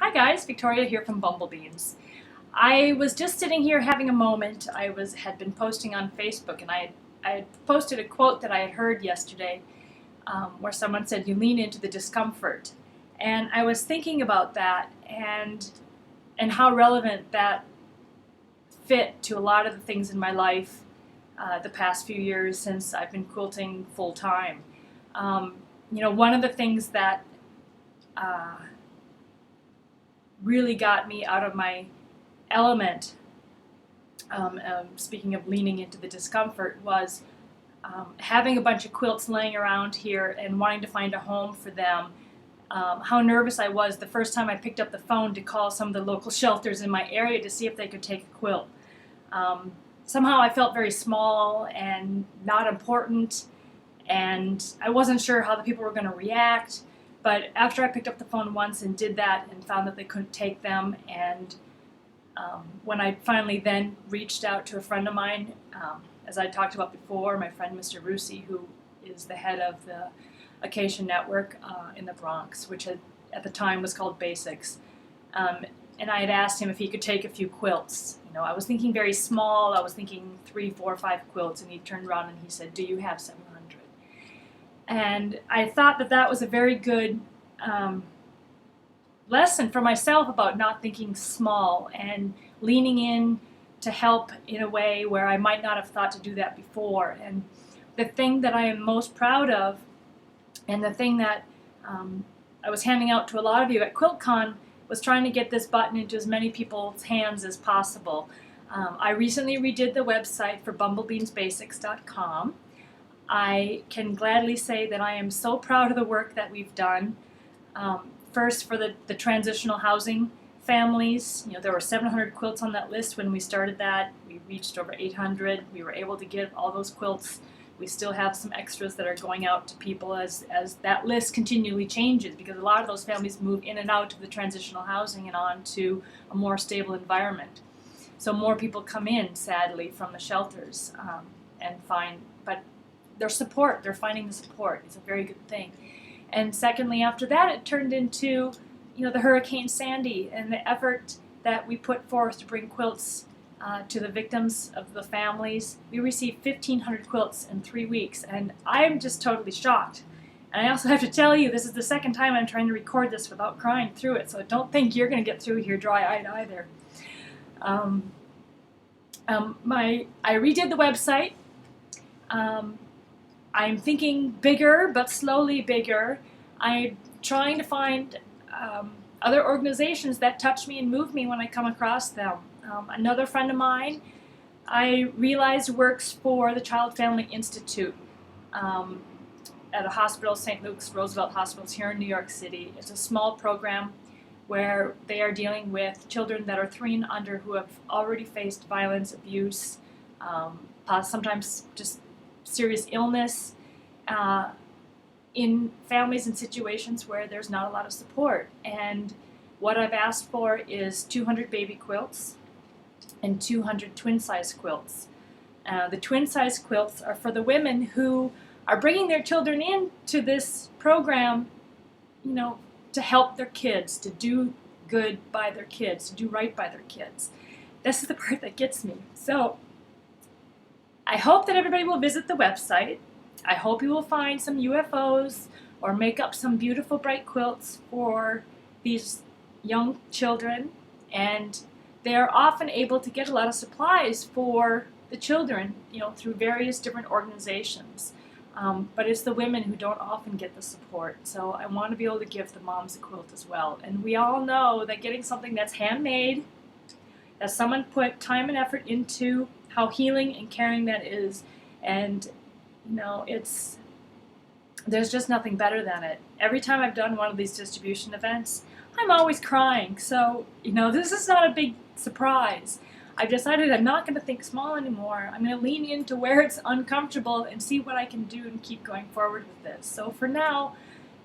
Hi guys, Victoria here from Bumble Beans. I was just sitting here having a moment. Had been posting on Facebook, and I had posted a quote that I had heard yesterday, where someone said, "You lean into the discomfort," and I was thinking about that and how relevant that fit to a lot of the things in my life the past few years since I've been quilting full time. One of the things that uh, really got me out of my element, speaking of leaning into the discomfort, was having a bunch of quilts laying around here and wanting to find a home for them. How nervous I was the first time I picked up the phone to call some of the local shelters in my area to see if they could take a quilt. Somehow I felt very small and not important, and I wasn't sure how the people were going to react. But after I picked up the phone once and did that and found that they couldn't take them, and when I finally then reached out to a friend of mine, as I talked about before, my friend Mr. Rusi, who is the head of the Acacia Network in the Bronx, which at the time was called Basics. And I had asked him if he could take a few quilts. I was thinking very small. I was thinking 3, 4, 5 quilts, and he turned around and he said, "Do you have 700?" And I thought that was a very good lesson for myself about not thinking small and leaning in to help in a way where I might not have thought to do that before. And the thing that I am most proud of, and the thing that I was handing out to a lot of you at QuiltCon, was trying to get this button into as many people's hands as possible. I recently redid the website for bumblebeansbasics.com. I can gladly say that I am so proud of the work that we've done. First, for the transitional housing families, there were 700 quilts on that list when we started that. We reached over 800. We were able to get all those quilts. We still have some extras that are going out to people as that list continually changes, because a lot of those families move in and out of the transitional housing and on to a more stable environment. So more people come in, sadly, from the shelters and find, but they're finding the support. It's a very good thing. And secondly, after that, it turned into, the Hurricane Sandy and the effort that we put forth to bring quilts to the victims of the families. We received 1,500 quilts in 3 weeks, and I'm just totally shocked. And I also have to tell you, this is the second time I'm trying to record this without crying through it, so don't think you're going to get through here dry-eyed either. I redid the website. I'm thinking bigger, but slowly bigger. I'm trying to find other organizations that touch me and move me when I come across them. Another friend of mine, I realized, works for the Child Family Institute at a hospital, St. Luke's Roosevelt Hospitals here in New York City. It's a small program where they are dealing with children that are 3 and under who have already faced violence, abuse, sometimes just serious illness, in families and situations where there's not a lot of support. And what I've asked for is 200 baby quilts and 200 twin-size quilts. The twin-size quilts are for the women who are bringing their children into this program, to help their kids, to do good by their kids, to do right by their kids. This is the part that gets me. So I hope that everybody will visit the website. I hope you will find some UFOs or make up some beautiful bright quilts for these young children. And they are often able to get a lot of supplies for the children, through various different organizations. But it's the women who don't often get the support. So I want to be able to give the moms a quilt as well. And we all know that getting something that's handmade, that someone put time and effort into, how healing and caring that is. And, there's just nothing better than it. Every time I've done one of these distribution events, I'm always crying. So, this is not a big surprise. I've decided I'm not going to think small anymore. I'm going to lean into where it's uncomfortable and see what I can do and keep going forward with this. So for now,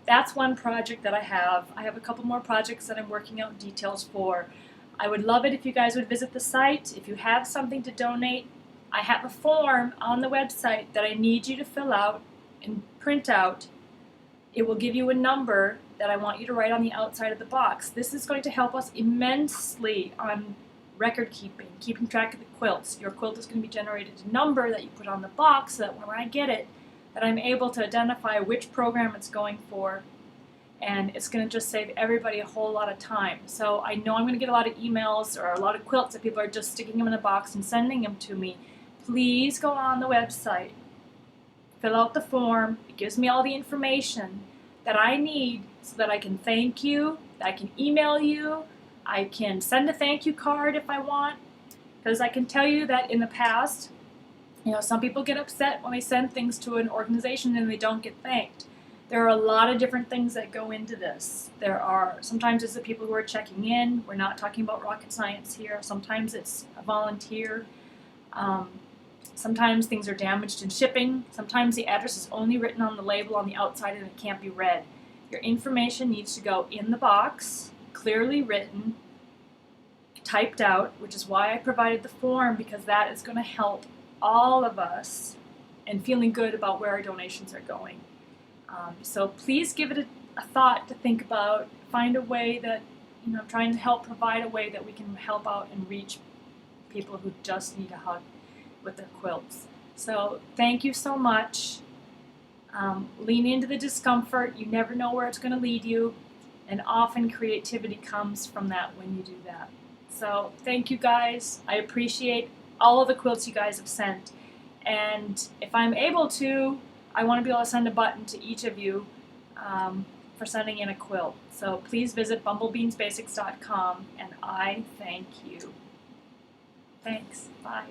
that's one project that I have. I have a couple more projects that I'm working out details for. I would love it if you guys would visit the site. If you have something to donate, I have a form on the website that I need you to fill out and print out. It will give you a number that I want you to write on the outside of the box. This is going to help us immensely on record keeping, keeping track of the quilts. Your quilt is going to be generated a number that you put on the box so that when I get it, that I'm able to identify which program it's going for, and it's going to just save everybody a whole lot of time. So I know I'm going to get a lot of emails or a lot of quilts that people are just sticking them in a box and sending them to me. Please go on the website, fill out the form. It gives me all the information that I need so that I can thank you, that I can email you, I can send a thank you card if I want, because I can tell you that in the past, some people get upset when they send things to an organization and they don't get thanked. There are a lot of different things that go into this. Sometimes it's the people who are checking in. We're not talking about rocket science here. Sometimes it's a volunteer. Sometimes things are damaged in shipping. Sometimes the address is only written on the label on the outside and it can't be read. Your information needs to go in the box, clearly written, typed out, which is why I provided the form, because that is going to help all of us in feeling good about where our donations are going. So please give it a thought to think about. Find a way that, I'm trying to help provide a way that we can help out and reach people who just need a hug with their quilts. So thank you so much. Lean into the discomfort. You never know where it's going to lead you, and often creativity comes from that when you do that. So thank you guys. I appreciate all of the quilts you guys have sent, and if I'm able to, I want to be able to send a button to each of you for sending in a quilt. So please visit bumblebeansbasics.com, and I thank you. Thanks. Bye.